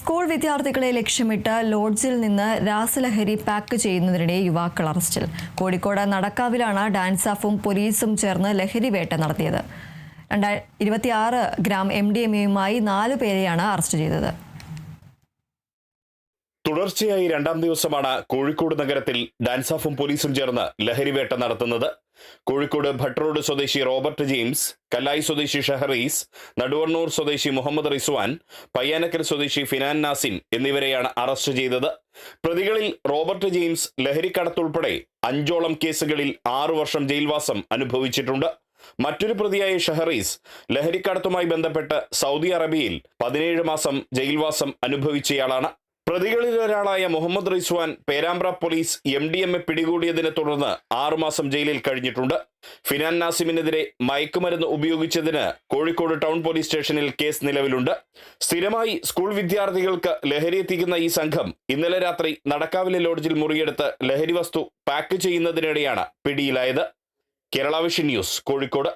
School വിദ്യാർത്ഥികളെ ലക്ഷ്യമിട്ട് ലോഡ്ജിൽ നിന്ന് രാസലഹരി പാക്ക് ചെയ്യുന്നതിനിടെ യുവാക്കൾ അറസ്റ്റിൽ. കോഴിക്കോട് നടക്കാവിലാണ് ഡാൻസാഫും പോലീസും ചേർന്ന് ലഹരി വേട്ട നടത്തിയത്. 26 ഗ്രാം MDMAയുമായി 4 പേരെയാണ് അറസ്റ്റ് ചെയ്തത്. തുടർച്ചയായി രണ്ടാം ദിവസമാണ് കോഴിക്കോട് നഗരത്തിൽ ഡാൻസാഫും പോലീസും ചേർന്ന് ലഹരിവേട്ട നടത്തുന്നത്. കോഴിക്കോട് ഭട്ട് റോഡ് സ്വദേശി റോബർട്ട് ജെയിംസ്, കല്ലായി സ്വദേശി ഷഹറീസ്, നടുവണ്ണൂർ സ്വദേശി മുഹമ്മദ് റിസ്വാൻ, പയ്യാനക്കൽ സ്വദേശി ഫിനാൻ നാസിം എന്നിവരെയാണ് അറസ്റ്റ് ചെയ്തത്. പ്രതികളിൽ റോബർട്ട് ജെയിംസ് ലഹരിക്കടത്തുൾപ്പെടെ 5ഓളം കേസുകളിൽ 6 വർഷം ജയിൽവാസം അനുഭവിച്ചിട്ടുണ്ട്. മറ്റൊരു പ്രതിയായ ഷഹറീസ് ലഹരിക്കടത്തുമായി ബന്ധപ്പെട്ട് സൗദി അറേബ്യയിൽ 17 മാസം ജയിൽവാസം അനുഭവിച്ചയാളാണ്. പ്രതികളിൽ ഒരാളായ മുഹമ്മദ് റിസ്വാൻ പേരാമ്പ്ര പോലീസ് MDMA പിടികൂടിയതിനെ തുടർന്ന് 6 മാസം ജയിലിൽ കഴിഞ്ഞിട്ടുണ്ട്. ഫിനാൻ നാസിമിനെതിരെ മയക്കുമരുന്ന് ഉപയോഗിച്ചതിന് കോഴിക്കോട് ടൗൺ പോലീസ് സ്റ്റേഷനിൽ കേസ് നിലവിലുണ്ട്. സ്ഥിരമായി സ്കൂൾ വിദ്യാർത്ഥികൾക്ക് ലഹരി എത്തിക്കുന്ന ഈ സംഘം ഇന്നലെ രാത്രി നടക്കാവിലെ ലോഡ്ജിൽ മുറിയെടുത്ത് ലഹരി വസ്തു പാക്ക് ചെയ്യുന്നതിനിടെയാണ് പിടിയിലായത്. Kerala vision news, Kozhikode.